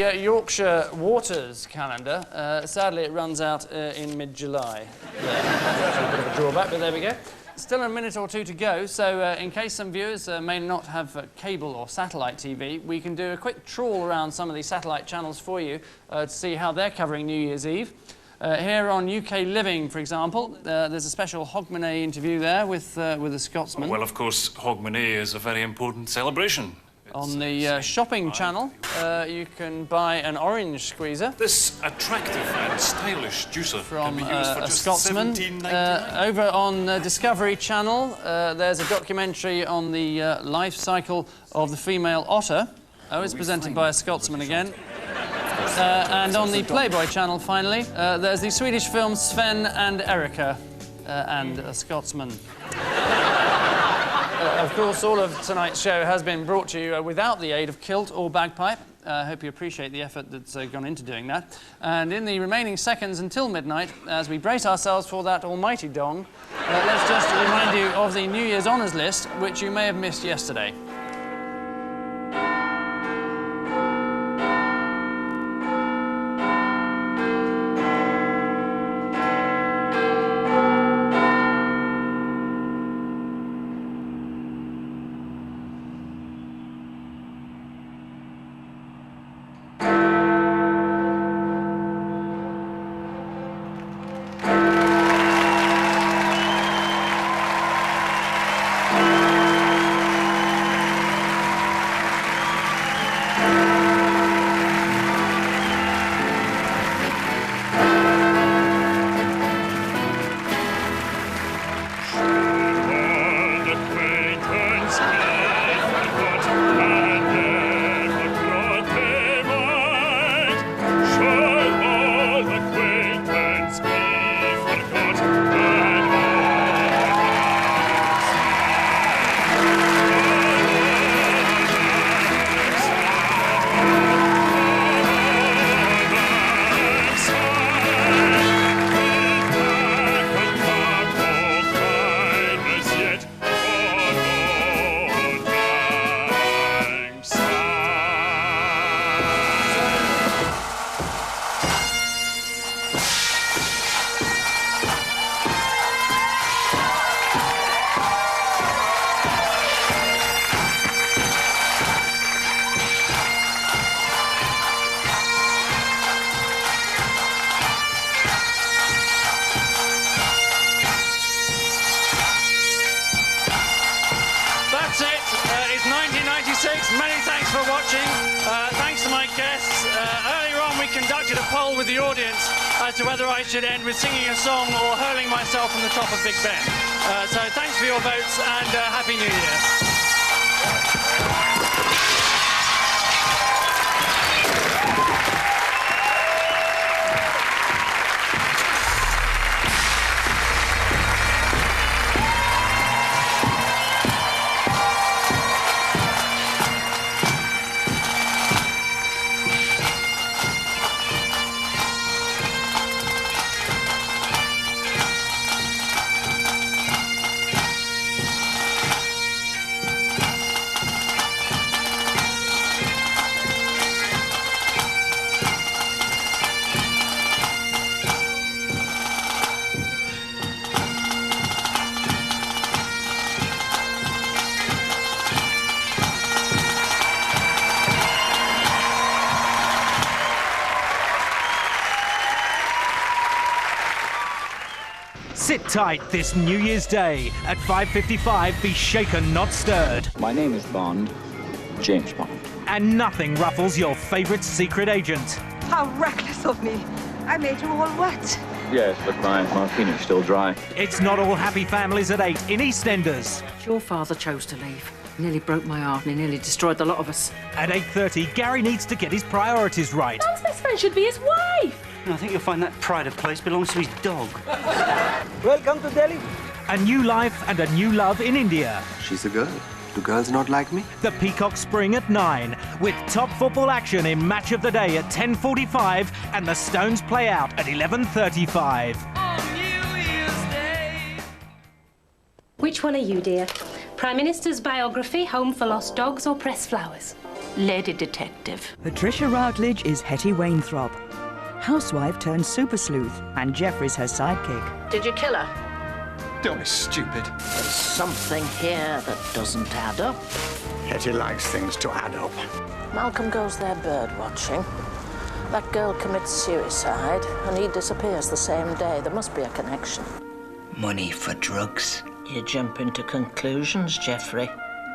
Yorkshire Waters calendar. Sadly, it runs out in mid-July. That's a bit of a drawback, but there we go. Still a minute or two to go, so in case some viewers may not have cable or satellite TV, we can do a quick trawl around some of these satellite channels for you to see how they're covering New Year's Eve. Here on UK Living, for example, there's a special Hogmanay interview there with a Scotsman. Well, of course, Hogmanay is a very important celebration. On the shopping channel, you can buy an orange squeezer. This attractive and stylish juicer from can be used for a just Scotsman. Over on Discovery Channel, there's a documentary on the life cycle of the female otter. Oh, it's presented by a Scotsman again. And on the Playboy Channel, finally, there's the Swedish film Sven and Erika, and a Scotsman. Of course, all of tonight's show has been brought to you without the aid of kilt or bagpipe. I hope you appreciate the effort that's gone into doing that. And in the remaining seconds until midnight, as we brace ourselves for that almighty dong, let's just remind you of the New Year's Honours list, which you may have missed yesterday. Many thanks for watching. Thanks to my guests. Earlier on, we conducted a poll with the audience as to whether I should end with singing a song or hurling myself from the top of Big Ben. So thanks for your votes and Happy New Year. Sit tight this New Year's Day. At 5:55, be shaken, not stirred. My name is Bond, James Bond. And nothing ruffles your favourite secret agent. How reckless of me. I made you all wet. Yes, but my martini's still dry. It's not all happy families at 8 in EastEnders. Your father chose to leave. He nearly broke my heart and he nearly destroyed the lot of us. At 8:30, Gary needs to get his priorities right. Man's best friend should be his wife. I think you'll find that pride of place belongs to his dog. Welcome to Delhi. A new life and a new love in India. She's a girl. Do girls not like me? The Peacock Spring at 9, with top football action in Match of the Day at 10:45 and the Stones play out at 11:35. Which one are you, dear? Prime Minister's biography, Home for Lost Dogs, or Press Flowers? Lady detective. Patricia Routledge is Hetty Wainthropp, housewife turned super sleuth, and Jeffrey's her sidekick. Did you kill her? Don't be stupid. There's something here that doesn't add up. Hetty likes things to add up. Malcolm goes there bird watching. That girl commits suicide, and he disappears the same day. There must be a connection. Money for drugs. You jump into conclusions, Jeffrey.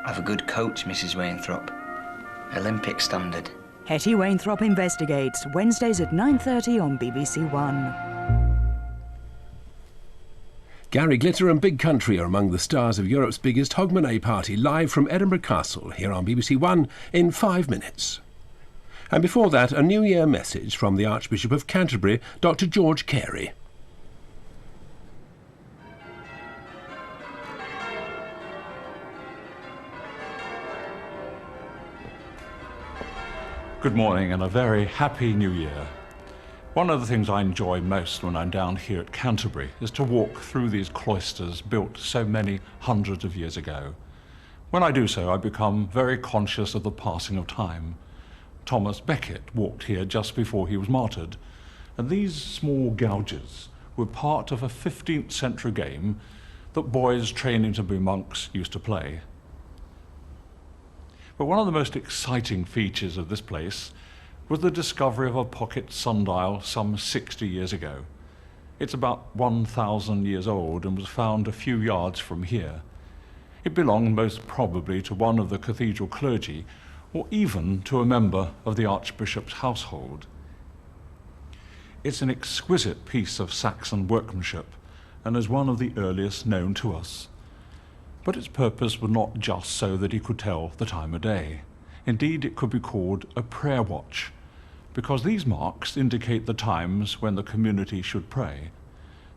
I've a good coach, Mrs. Wainthropp. Olympic standard. Hetty Wainthropp Investigates, Wednesdays at 9:30 on BBC1. Gary Glitter and Big Country are among the stars of Europe's biggest Hogmanay party, live from Edinburgh Castle, here on BBC1 in 5 minutes. And before that, a New Year message from the Archbishop of Canterbury, Dr. George Carey. Good morning and a very happy New Year. One of the things I enjoy most when I'm down here at Canterbury is to walk through these cloisters built so many hundreds of years ago. When I do so, I become very conscious of the passing of time. Thomas Becket walked here just before he was martyred, and these small gouges were part of a 15th century game that boys training to be monks used to play. But one of the most exciting features of this place was the discovery of a pocket sundial some 60 years ago. It's about 1,000 years old and was found a few yards from here. It belonged most probably to one of the cathedral clergy, or even to a member of the Archbishop's household. It's an exquisite piece of Saxon workmanship and is one of the earliest known to us. But its purpose was not just so that he could tell the time of day. Indeed, it could be called a prayer watch, because these marks indicate the times when the community should pray.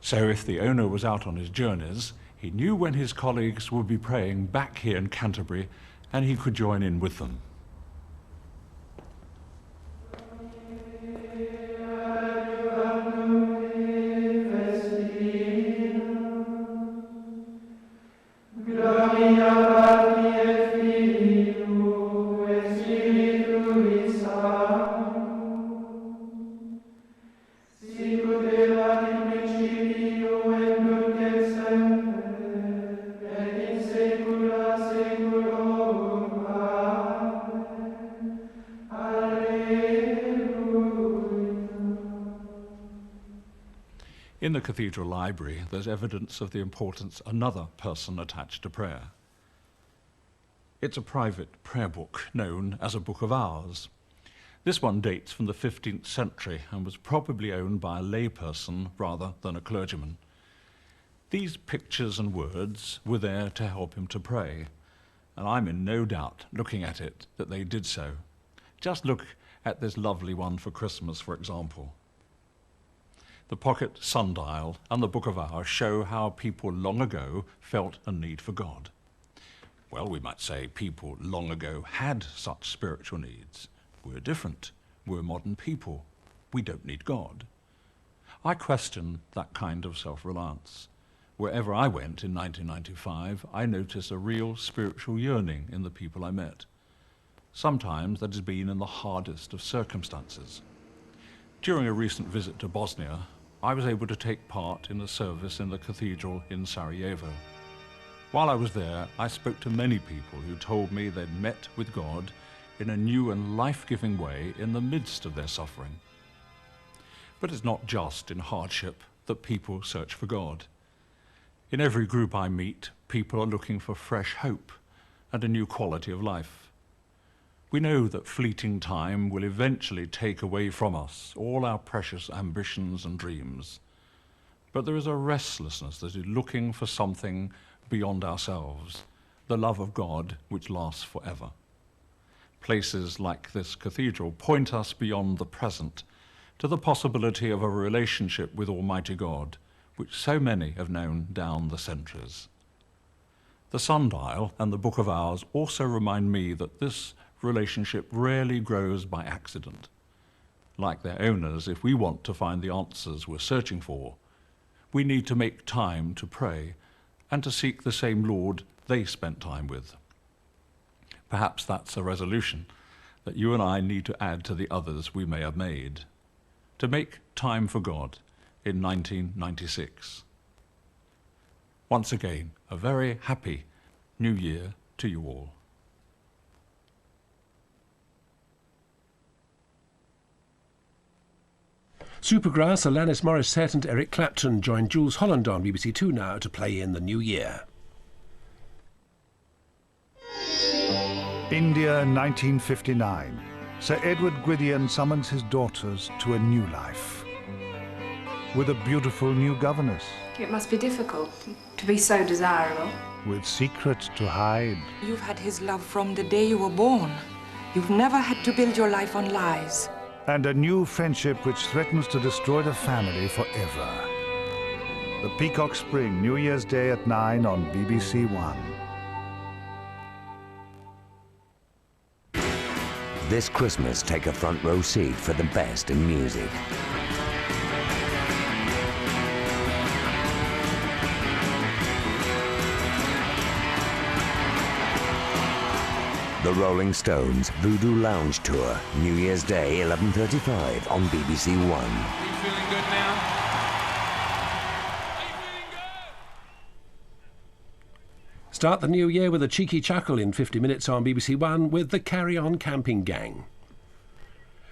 So if the owner was out on his journeys, he knew when his colleagues would be praying back here in Canterbury, and he could join in with them. In the cathedral library, there's evidence of the importance of another person attached to prayer. It's a private prayer book known as a Book of Hours. This one dates from the 15th century and was probably owned by a layperson rather than a clergyman. These pictures and words were there to help him to pray, and I'm in no doubt, looking at it, that they did so. Just look at this lovely one for Christmas, for example. The pocket sundial and the Book of Hours show how people long ago felt a need for God. Well, we might say people long ago had such spiritual needs. We're different. We're modern people. We don't need God. I question that kind of self-reliance. Wherever I went in 1995, I noticed a real spiritual yearning in the people I met. Sometimes that has been in the hardest of circumstances. During a recent visit to Bosnia, I was able to take part in a service in the cathedral in Sarajevo. While I was there, I spoke to many people who told me they'd met with God in a new and life-giving way in the midst of their suffering. But it's not just in hardship that people search for God. In every group I meet, people are looking for fresh hope and a new quality of life. We know that fleeting time will eventually take away from us all our precious ambitions and dreams. But there is a restlessness that is looking for something beyond ourselves, the love of God which lasts forever. Places like this cathedral point us beyond the present to the possibility of a relationship with Almighty God, which so many have known down the centuries. The sundial and the Book of Hours also remind me that this relationship rarely grows by accident. Like their owners, if we want to find the answers we're searching for, we need to make time to pray and to seek the same Lord they spent time with. Perhaps that's a resolution that you and I need to add to the others we may have made to make time for God in 1996. Once again, a very happy New Year to you all. Supergrass, Alanis Morissette and Eric Clapton join Jools Holland on BBC2 now to play in the new year. India, 1959. Sir Edward Gwydion summons his daughters to a new life. With a beautiful new governess. It must be difficult to be so desirable. With secrets to hide. You've had his love from the day you were born. You've never had to build your life on lies. And a new friendship which threatens to destroy the family forever. The Peacock Spring, New Year's Day at 9 on BBC1. This Christmas, take a front row seat for the best in music. The Rolling Stones Voodoo Lounge Tour, New Year's Day, 11:35 on BBC1. Are you feeling good now? Start the new year with a cheeky chuckle in 50 minutes on BBC1 with the Carey On Camping Gang.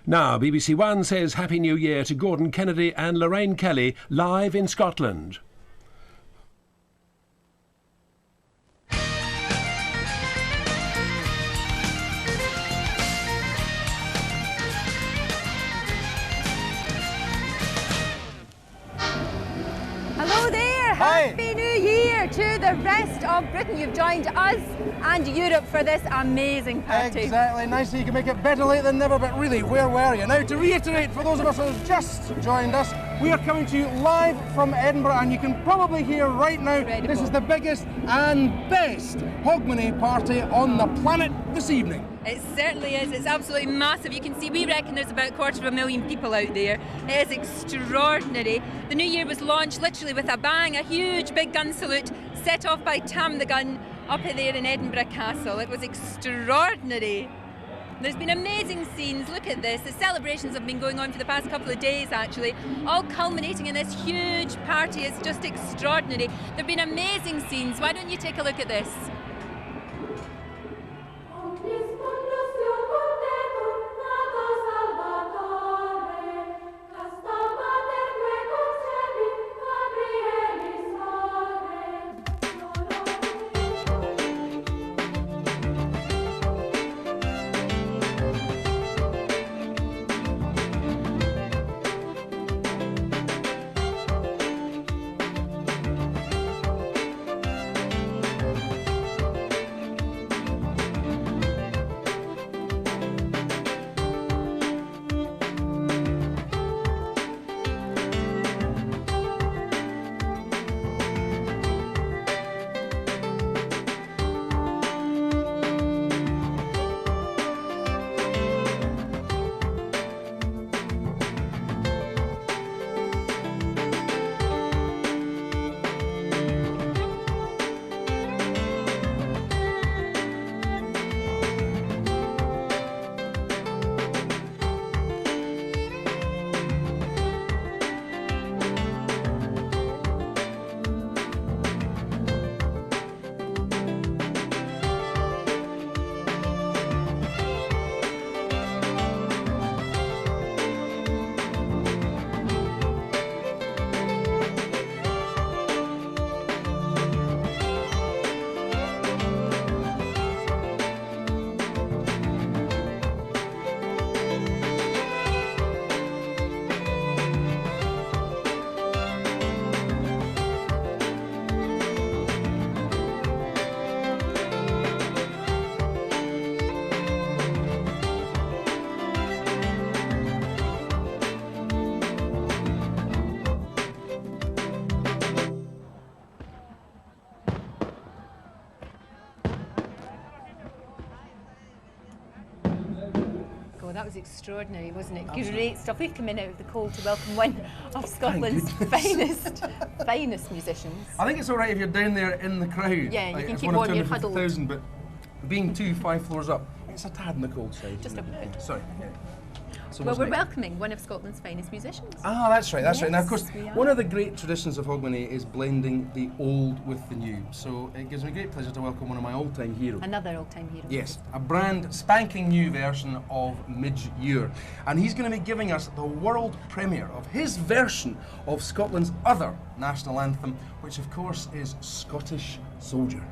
Now, BBC1 says Happy New Year to Gordon Kennedy and Lorraine Kelly, live in Scotland. Hello there! Happy New Year to the rest of Britain. You've joined us and Europe for this amazing party. Exactly. Nice that you can make it better late than never, but really, where were you? Now, to reiterate, for those of us who have just joined us, we are coming to you live from Edinburgh, and you can probably hear right now, this is the biggest and best Hogmanay party on the planet this evening. It certainly is. It's absolutely massive. You can see, we reckon there's about 250,000 people out there. It is extraordinary. The new year was launched literally with a bang, a huge big gun salute set off by Tam the Gun up there in Edinburgh Castle. It was extraordinary. There's been amazing scenes. Look at this. The celebrations have been going on for the past couple of days, actually, all culminating in this huge party. It's just extraordinary. There have been amazing scenes. Why don't you take a look at this? That was extraordinary, wasn't it? Absolutely. Great stuff. We've come in out of the cold to welcome one of Scotland's finest musicians. I think it's all right if you're down there in the crowd. Yeah, you like, can keep on your huddled. But being 5 floors up, It's a tad on the cold side. Just a bit. Sorry. So Well, we're wasn't it? welcoming one of Scotland's finest musicians. Ah, that's right, that's right. Now, of course, Yes, we are. one of the great traditions of Hogmanay is blending the old with the new. So it gives me great pleasure to welcome one of my all-time heroes. Another old-time hero. Yes, a brand spanking new version of Midge-Ure. And he's going to be giving us the world premiere of his version of Scotland's other national anthem, which of course is Scottish Soldier.